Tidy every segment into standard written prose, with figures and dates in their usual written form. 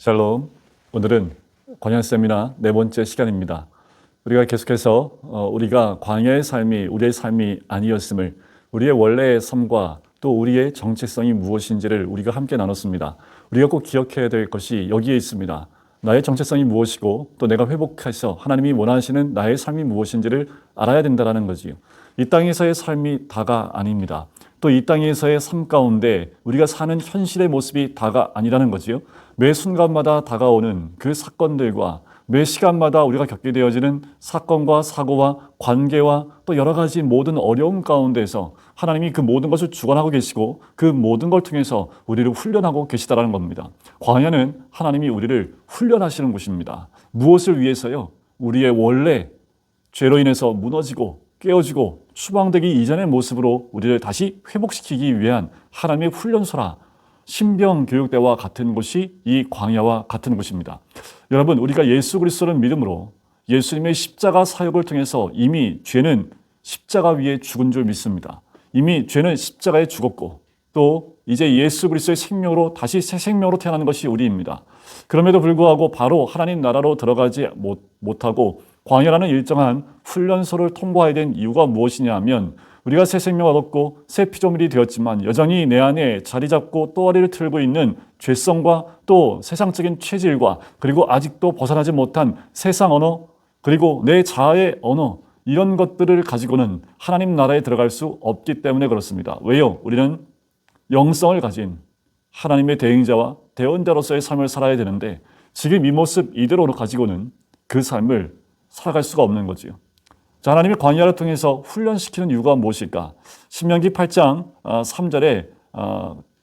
샬롬. 오늘은 광야 세미나 네 번째 시간입니다. 우리가 계속해서 우리가 광야의 삶이 우리의 삶이 아니었음을, 우리의 원래의 삶과 또 우리의 정체성이 무엇인지를 우리가 함께 나눴습니다. 우리가 꼭 기억해야 될 것이 여기에 있습니다. 나의 정체성이 무엇이고 또 내가 회복해서 하나님이 원하시는 나의 삶이 무엇인지를 알아야 된다는 거지요. 이 땅에서의 삶이 다가 아닙니다. 또 이 땅에서의 삶 가운데 우리가 사는 현실의 모습이 다가 아니라는 거지요. 매 순간마다 다가오는 그 사건들과 매 시간마다 우리가 겪게 되어지는 사건과 사고와 관계와 또 여러 가지 모든 어려움 가운데서 하나님이 그 모든 것을 주관하고 계시고 그 모든 걸 통해서 우리를 훈련하고 계시다라는 겁니다. 광야는 하나님이 우리를 훈련하시는 곳입니다. 무엇을 위해서요? 우리의 원래 죄로 인해서 무너지고 깨어지고 추방되기 이전의 모습으로 우리를 다시 회복시키기 위한 하나님의 훈련소라, 신병 교육대와 같은 곳이 이 광야와 같은 곳입니다. 여러분, 우리가 예수 그리스도를 믿음으로 예수님의 십자가 사역을 통해서 이미 죄는 십자가 위에 죽은 줄 믿습니다. 이미 죄는 십자가에 죽었고 또 이제 예수 그리스도의 생명으로 다시 새 생명으로 태어나는 것이 우리입니다. 그럼에도 불구하고 바로 하나님 나라로 들어가지 못하고 광야라는 일정한 훈련소를 통과해야 된 이유가 무엇이냐 하면, 우리가 새 생명을 얻고 새 피조물이 되었지만 여전히 내 안에 자리 잡고 또아리를 틀고 있는 죄성과 또 세상적인 체질과 그리고 아직도 벗어나지 못한 세상 언어 그리고 내 자아의 언어, 이런 것들을 가지고는 하나님 나라에 들어갈 수 없기 때문에 그렇습니다. 왜요? 우리는 영성을 가진 하나님의 대행자와 대언자로서의 삶을 살아야 되는데 지금 이 모습 이대로 가지고는 그 삶을 살아갈 수가 없는 거지요. 자, 하나님이 광야를 통해서 훈련시키는 이유가 무엇일까? 신명기 8장 3절에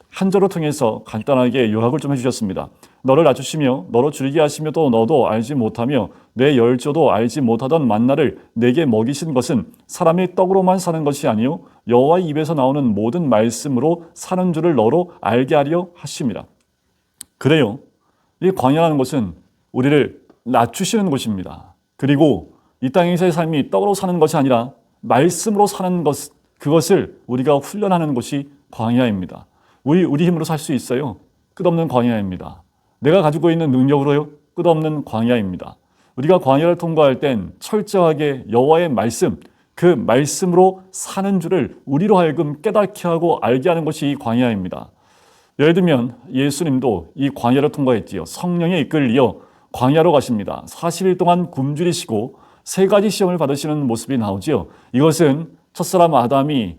한 절을 통해서 간단하게 요약을 좀 해주셨습니다. 너를 낮추시며 너로 줄이게 하시며 또 너도 알지 못하며 내 열조도 알지 못하던 만나를 내게 먹이신 것은 사람이 떡으로만 사는 것이 아니요 여호와의 입에서 나오는 모든 말씀으로 사는 줄을 너로 알게 하려 하심이라. 그래요, 이 광야라는 것은 우리를 낮추시는 곳입니다. 그리고 이 땅에서의 삶이 떡으로 사는 것이 아니라 말씀으로 사는 것, 그것을 우리가 훈련하는 곳이 광야입니다. 우리 힘으로 살 수 있어요? 끝없는 광야입니다. 내가 가지고 있는 능력으로요? 끝없는 광야입니다. 우리가 광야를 통과할 땐 철저하게 여호와의 말씀, 그 말씀으로 사는 줄을 우리로 하여금 깨닫게 하고 알게 하는 것이 이 광야입니다. 예를 들면 예수님도 이 광야를 통과했지요. 성령에 이끌리어 광야로 가십니다. 40일 동안 굶주리시고 3가지 시험을 받으시는 모습이 나오지요. 이것은 첫사람 아담이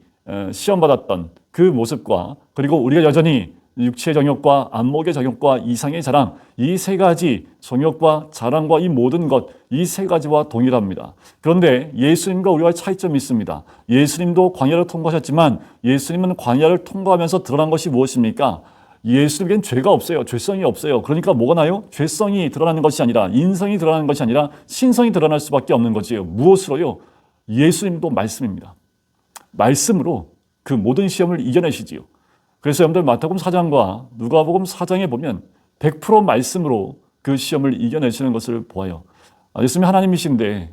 시험받았던 그 모습과 그리고 우리가 여전히 육체의 정욕과 안목의 정욕과 이상의 자랑, 이 3가지 정욕과 자랑과 이 모든 것, 이 3가지와 동일합니다. 그런데 예수님과 우리와 차이점이 있습니다. 예수님도 광야를 통과하셨지만 예수님은 광야를 통과하면서 드러난 것이 무엇입니까? 예수님에겐 죄가 없어요. 죄성이 없어요. 그러니까 뭐가 나요? 죄성이 드러나는 것이 아니라, 인성이 드러나는 것이 아니라 신성이 드러날 수밖에 없는 거지요. 무엇으로요? 예수님도 말씀입니다. 말씀으로 그 모든 시험을 이겨내시지요. 그래서 여러분들 마태복음 4장과 누가복음 4장에 보면 100% 말씀으로 그 시험을 이겨내시는 것을 보아요. 예수님이 하나님이신데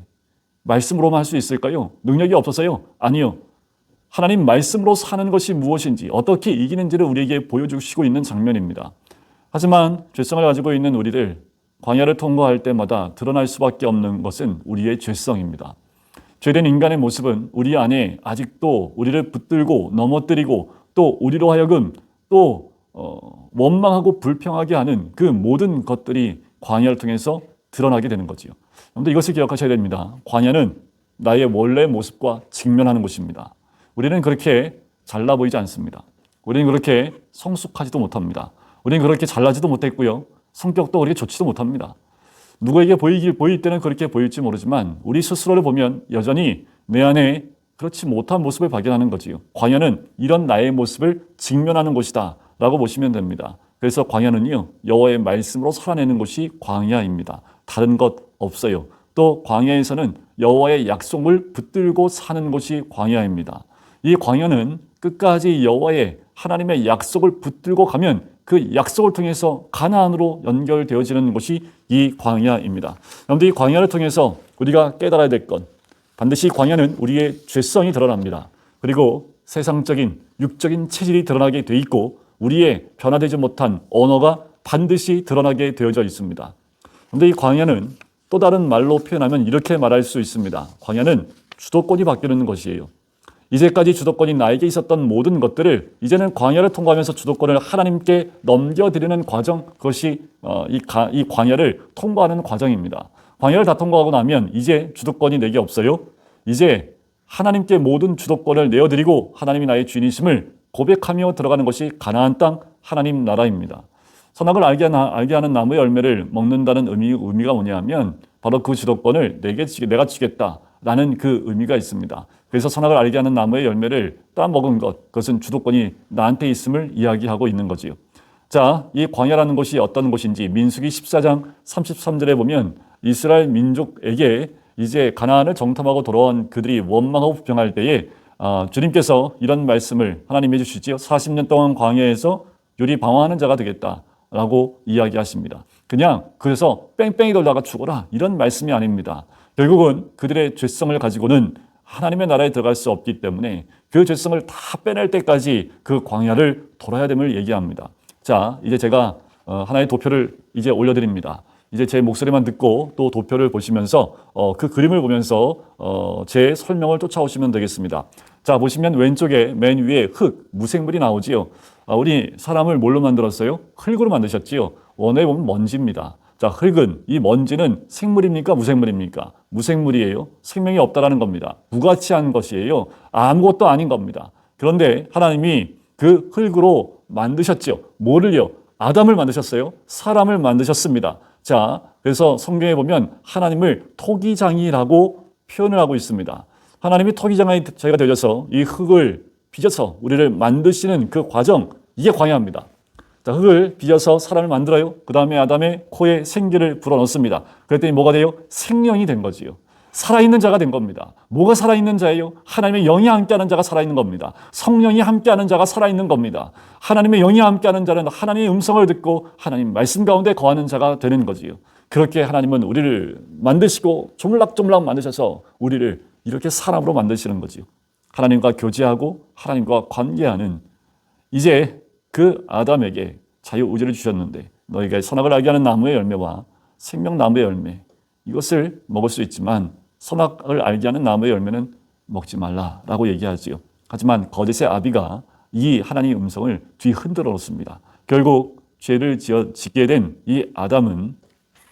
말씀으로만 할 수 있을까요? 능력이 없어서요? 아니요. 하나님 말씀으로 사는 것이 무엇인지, 어떻게 이기는지를 우리에게 보여주시고 있는 장면입니다. 하지만 죄성을 가지고 있는 우리를 광야를 통과할 때마다 드러날 수밖에 없는 것은 우리의 죄성입니다. 죄된 인간의 모습은 우리 안에 아직도 우리를 붙들고 넘어뜨리고 또 우리로 하여금 또 원망하고 불평하게 하는 그 모든 것들이 광야를 통해서 드러나게 되는 거지요. 그런데 이것을 기억하셔야 됩니다. 광야는 나의 원래 모습과 직면하는 곳입니다. 우리는 그렇게 잘나 보이지 않습니다. 우리는 그렇게 성숙하지도 못합니다. 우리는 그렇게 잘나지도 못했고요. 성격도 그렇게 좋지도 못합니다. 누구에게 보일 때는 그렇게 보일지 모르지만 우리 스스로를 보면 여전히 내 안에 그렇지 못한 모습을 발견하는 거지요. 광야는 이런 나의 모습을 직면하는 곳이다 라고 보시면 됩니다. 그래서 광야는요, 여호와의 말씀으로 살아내는 곳이 광야입니다. 다른 것 없어요. 또 광야에서는 여호와의 약속을 붙들고 사는 곳이 광야입니다. 이 광야는 끝까지 여호와의 하나님의 약속을 붙들고 가면 그 약속을 통해서 가나안으로 연결되어지는 곳이 이 광야입니다. 그런데 이 광야를 통해서 우리가 깨달아야 될 것, 반드시 광야는 우리의 죄성이 드러납니다. 그리고 세상적인 육적인 체질이 드러나게 돼 있고 우리의 변화되지 못한 언어가 반드시 드러나게 되어져 있습니다. 그런데 이 광야는 또 다른 말로 표현하면 이렇게 말할 수 있습니다. 광야는 주도권이 바뀌는 것이에요. 이제까지 주도권이 나에게 있었던 모든 것들을 이제는 광야를 통과하면서 주도권을 하나님께 넘겨드리는 과정, 그것이 이 광야를 통과하는 과정입니다. 광야를 다 통과하고 나면 이제 주도권이 내게 없어요. 이제 하나님께 모든 주도권을 내어드리고 하나님이 나의 주인이심을 고백하며 들어가는 것이 가나안 땅 하나님 나라입니다. 선악을 알게 하는 나무의 열매를 먹는다는 의미가 뭐냐면 바로 그 주도권을 내가 주겠다라는 그 의미가 있습니다. 그래서 선악을 알게 하는 나무의 열매를 따먹은 것, 그것은 주도권이 나한테 있음을 이야기하고 있는 거지요. 자, 이 광야라는 곳이 어떤 곳인지 민수기 14장 33절에 보면 이스라엘 민족에게 이제 가나안을 정탐하고 돌아온 그들이 원망하고 불평할 때에 주님께서 이런 말씀을 하나님 해주시지요. 40년 동안 광야에서 요리 방황하는 자가 되겠다라고 이야기하십니다. 그냥 그래서 뺑뺑이 돌다가 죽어라 이런 말씀이 아닙니다. 결국은 그들의 죄성을 가지고는 하나님의 나라에 들어갈 수 없기 때문에 그 죄성을 다 빼낼 때까지 그 광야를 돌아야 됨을 얘기합니다. 자, 이제 제가 하나의 도표를 이제 올려드립니다. 이제 제 목소리만 듣고 또 도표를 보시면서 그 그림을 보면서 제 설명을 쫓아오시면 되겠습니다. 자, 보시면 왼쪽에 맨 위에 흙, 무생물이 나오지요. 우리 사람을 뭘로 만들었어요? 흙으로 만드셨지요. 원어에 보면 먼지입니다. 자, 흙은, 이 먼지는 생물입니까? 무생물입니까? 무생물이에요. 생명이 없다라는 겁니다. 무가치한 것이에요. 아무것도 아닌 겁니다. 그런데 하나님이 그 흙으로 만드셨죠. 뭐를요? 아담을 만드셨어요. 사람을 만드셨습니다. 자, 그래서 성경에 보면 하나님을 토기장이라고 표현을 하고 있습니다. 하나님이 토기장이 저희가 되어서 이 흙을 빚어서 우리를 만드시는 그 과정, 이게 광야입니다. 자, 흙을 빚어서 사람을 만들어요. 그 다음에 아담의 코에 생기를 불어넣습니다. 그랬더니 뭐가 돼요? 생명이 된 거지요. 살아있는 자가 된 겁니다. 뭐가 살아있는 자예요? 하나님의 영이 함께하는 자가 살아있는 겁니다. 성령이 함께하는 자가 살아있는 겁니다. 하나님의 영이 함께하는 자는 하나님의 음성을 듣고 하나님 말씀 가운데 거하는 자가 되는 거지요. 그렇게 하나님은 우리를 만드시고 조물락조물락 만드셔서 우리를 이렇게 사람으로 만드시는 거지요. 하나님과 교제하고 하나님과 관계하는, 이제 그 아담에게 자유의지를 주셨는데 너희가 선악을 알게 하는 나무의 열매와 생명나무의 열매, 이것을 먹을 수 있지만 선악을 알게 하는 나무의 열매는 먹지 말라라고 얘기하지요. 하지만 거짓의 아비가 이 하나님의 음성을 뒤흔들어 놓습니다. 결국 죄를 짓게 된 이 아담은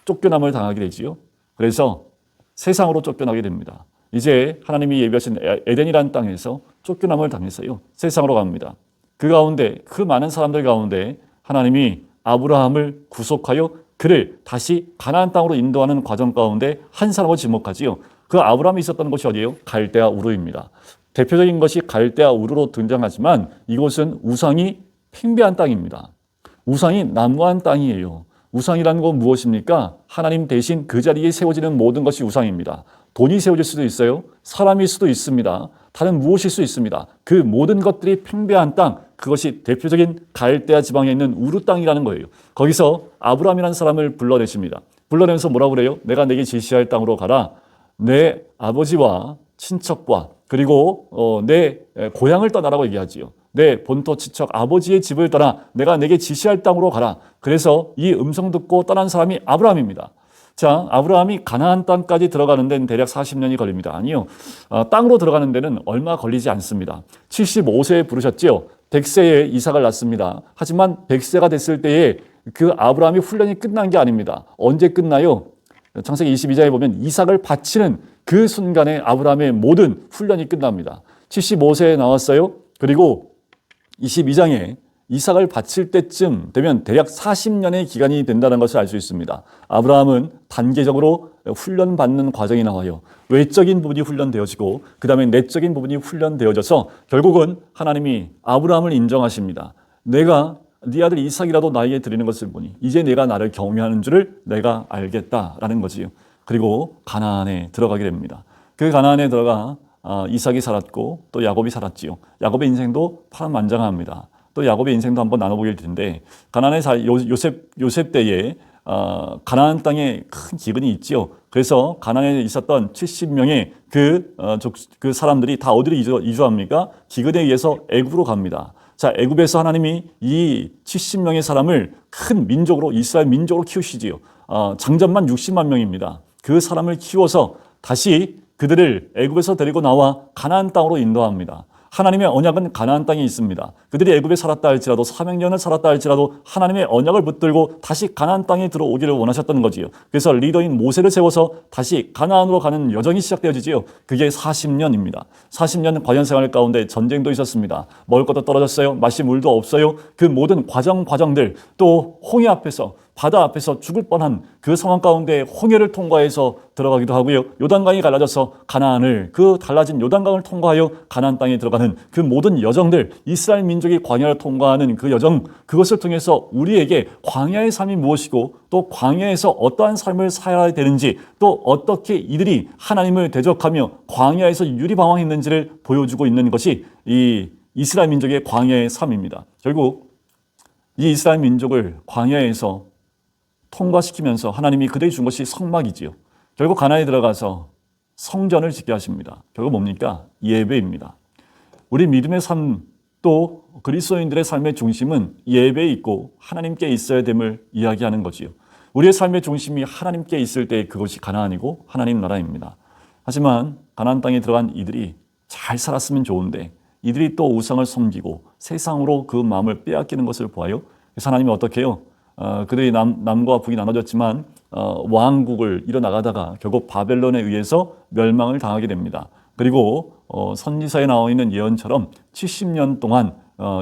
쫓겨남을 당하게 되지요. 그래서 세상으로 쫓겨나게 됩니다. 이제 하나님이 예비하신 에덴이라는 땅에서 쫓겨남을 당해서요, 세상으로 갑니다. 그 가운데, 그 많은 사람들 가운데 하나님이 아브라함을 구속하여 그를 다시 가나안 땅으로 인도하는 과정 가운데 한 사람을 지목하지요. 그 아브라함이 있었던 곳이 어디예요? 갈대아 우르입니다. 대표적인 것이 갈대아 우르로 등장하지만 이곳은 우상이 팽배한 땅입니다. 우상이 난무한 땅이에요. 우상이라는 건 무엇입니까? 하나님 대신 그 자리에 세워지는 모든 것이 우상입니다. 돈이 세워질 수도 있어요. 사람일 수도 있습니다. 다른 무엇일 수 있습니다. 그 모든 것들이 팽배한 땅, 그것이 대표적인 갈대아 지방에 있는 우르 땅이라는 거예요. 거기서 아브라함이라는 사람을 불러내십니다. 불러내면서 뭐라고 그래요? 내가 내게 지시할 땅으로 가라. 내 아버지와 친척과 그리고 내 고향을 떠나라고 얘기하지요. 내 본토 친척 아버지의 집을 떠나 내가 내게 지시할 땅으로 가라. 그래서 이 음성 듣고 떠난 사람이 아브라함입니다. 자, 아브라함이 가나안 땅까지 들어가는 데는 대략 40년이 걸립니다. 아니요. 땅으로 들어가는 데는 얼마 걸리지 않습니다. 75세에 부르셨지요. 100세에 이삭을 낳습니다. 하지만 100세가 됐을 때에 그 아브라함이 훈련이 끝난 게 아닙니다. 언제 끝나요? 창세기 22장에 보면 이삭을 바치는 그 순간에 아브라함의 모든 훈련이 끝납니다. 75세에 나왔어요. 그리고 22장에 이삭을 바칠 때쯤 되면 대략 40년의 기간이 된다는 것을 알 수 있습니다. 아브라함은 단계적으로 훈련받는 과정이 나와요. 외적인 부분이 훈련되어지고 그 다음에 내적인 부분이 훈련되어져서 결국은 하나님이 아브라함을 인정하십니다. 내가 네 아들 이삭이라도 나에게 드리는 것을 보니 이제 내가 나를 경외하는 줄을 내가 알겠다라는 거지요. 그리고 가나안에 들어가게 됩니다. 그 가나안에 들어가 이삭이 살았고 또 야곱이 살았지요. 야곱의 인생도 파란만장합니다. 또 야곱의 인생도 한번 나눠보길 텐데 가나안의 요셉 때에 가나안 땅에 큰 기근이 있지요. 그래서 가나안에 있었던 70명의 그 사람들이 다 어디로 이주합니까? 기근에 의해서 애굽으로 갑니다. 자, 애굽에서 하나님이 이 70명의 사람을 큰 민족으로, 이스라엘 민족으로 키우시지요. 장전만 60만 명입니다. 그 사람을 키워서 다시 그들을 애굽에서 데리고 나와 가나안 땅으로 인도합니다. 하나님의 언약은 가나안 땅에 있습니다. 그들이 애굽에 살았다 할지라도 400년을 살았다 할지라도 하나님의 언약을 붙들고 다시 가나안 땅에 들어오기를 원하셨던 거지요. 그래서 리더인 모세를 세워서 다시 가나안으로 가는 여정이 시작되어지지요. 그게 40년입니다. 40년 과연 생활 가운데 전쟁도 있었습니다. 먹을 것도 떨어졌어요. 마실 물도 없어요. 그 모든 과정들, 또 홍해 앞에서, 바다 앞에서 죽을 뻔한 그 상황 가운데 홍해를 통과해서 들어가기도 하고요. 요단강이 갈라져서 가나안을, 그 달라진 요단강을 통과하여 가나안 땅에 들어가는 그 모든 여정들, 이스라엘 민족이 광야를 통과하는 그 여정, 그것을 통해서 우리에게 광야의 삶이 무엇이고 또 광야에서 어떠한 삶을 살아야 되는지, 또 어떻게 이들이 하나님을 대적하며 광야에서 유리방황했는지를 보여주고 있는 것이 이 이스라엘 민족의 광야의 삶입니다. 결국 이 이스라엘 민족을 광야에서 통과시키면서 하나님이 그들이 준 것이 성막이지요. 결국 가나안에 들어가서 성전을 짓게 하십니다. 결국 뭡니까? 예배입니다. 우리 믿음의 삶, 또 그리스도인들의 삶의 중심은 예배에 있고 하나님께 있어야 됨을 이야기하는 거지요. 우리의 삶의 중심이 하나님께 있을 때 그것이 가나안이고 하나님 나라입니다. 하지만 가나안 땅에 들어간 이들이 잘 살았으면 좋은데 이들이 또 우상을 섬기고 세상으로 그 마음을 빼앗기는 것을 보아요. 그래서 하나님이 어떻게 해요? 그들이 남과 북이 나눠졌지만 왕국을 이뤄나가다가 결국 바벨론에 의해서 멸망을 당하게 됩니다. 그리고 선지서에 나와 있는 예언처럼 70년 동안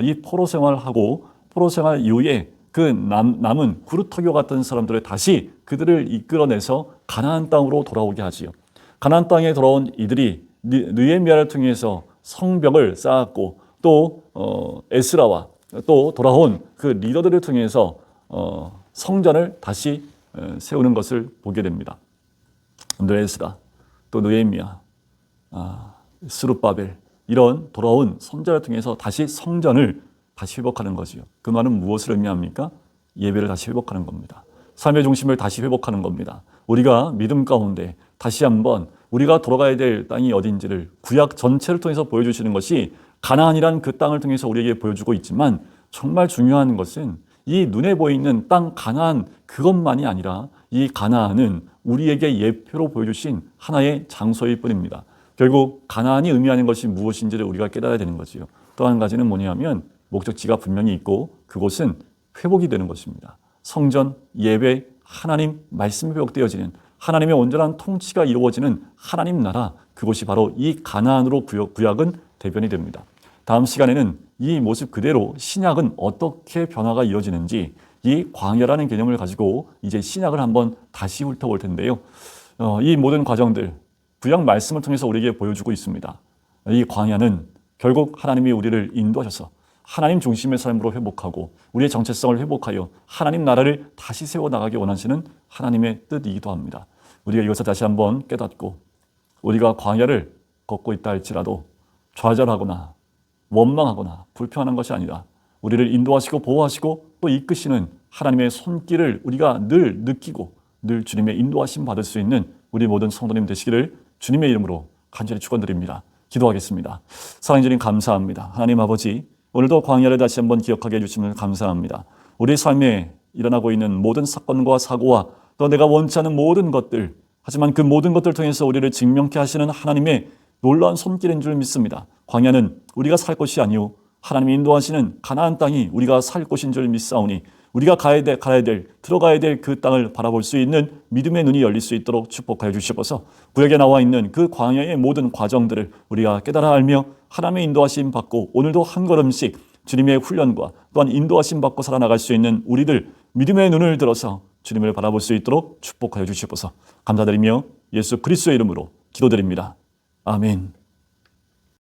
이 포로 생활하고 포로 생활 이후에 그 남은 구루터교 같은 사람들을 다시 그들을 이끌어내서 가나안 땅으로 돌아오게 하지요. 가나안 땅에 돌아온 이들이 느헤미야를 통해서 성벽을 쌓았고 또 에스라와 또 돌아온 그 리더들을 통해서 성전을 다시 세우는 것을 보게 됩니다. 에스라, 또 느헤미야, 스룹바벨, 이런 돌아온 선자를 통해서 다시 성전을 다시 회복하는 거지요. 그 말은 무엇을 의미합니까? 예배를 다시 회복하는 겁니다. 삶의 중심을 다시 회복하는 겁니다. 우리가 믿음 가운데 다시 한번 우리가 돌아가야 될 땅이 어딘지를 구약 전체를 통해서 보여주시는 것이 가나안이란 그 땅을 통해서 우리에게 보여주고 있지만, 정말 중요한 것은 이 눈에 보이는 땅 가나안 그것만이 아니라 이 가나안은 우리에게 예표로 보여주신 하나의 장소일 뿐입니다. 결국 가나안이 의미하는 것이 무엇인지를 우리가 깨달아야 되는 거지요. 또 한 가지는 뭐냐면 목적지가 분명히 있고 그곳은 회복이 되는 것입니다. 성전, 예배, 하나님 말씀이 회복되어지는, 하나님의 온전한 통치가 이루어지는 하나님 나라, 그곳이 바로 이 가나안으로 구약은 대변이 됩니다. 다음 시간에는 이 모습 그대로 신약은 어떻게 변화가 이어지는지, 이 광야라는 개념을 가지고 이제 신약을 한번 다시 훑어볼 텐데요. 이 모든 과정들 구약 말씀을 통해서 우리에게 보여주고 있습니다. 이 광야는 결국 하나님이 우리를 인도하셔서 하나님 중심의 삶으로 회복하고 우리의 정체성을 회복하여 하나님 나라를 다시 세워나가기 원하시는 하나님의 뜻이기도 합니다. 우리가 이것을 다시 한번 깨닫고 우리가 광야를 걷고 있다 할지라도 좌절하거나 원망하거나 불평하는 것이 아니라 우리를 인도하시고 보호하시고 또 이끄시는 하나님의 손길을 우리가 늘 느끼고 늘 주님의 인도하심 받을 수 있는 우리 모든 성도님 되시기를 주님의 이름으로 간절히 축원드립니다. 기도하겠습니다. 사랑해 주님 감사합니다. 하나님 아버지, 오늘도 광야를 다시 한번 기억하게 해주시면 감사합니다. 우리 삶에 일어나고 있는 모든 사건과 사고와 또 내가 원치 않는 모든 것들, 하지만 그 모든 것들을 통해서 우리를 증명케 하시는 하나님의 놀라운 손길인 줄 믿습니다. 광야는 우리가 살 곳이 아니오 하나님이 인도하시는 가나안 땅이 우리가 살 곳인 줄 믿사오니 우리가 들어가야 될 그 땅을 바라볼 수 있는 믿음의 눈이 열릴 수 있도록 축복하여 주시옵소서. 구약에 나와 있는 그 광야의 모든 과정들을 우리가 깨달아 알며 하나님의 인도하심 받고 오늘도 한 걸음씩 주님의 훈련과 또한 인도하심 받고 살아나갈 수 있는 우리들 믿음의 눈을 들어서 주님을 바라볼 수 있도록 축복하여 주시옵소서. 감사드리며 예수 그리스도의 이름으로 기도드립니다. 아멘.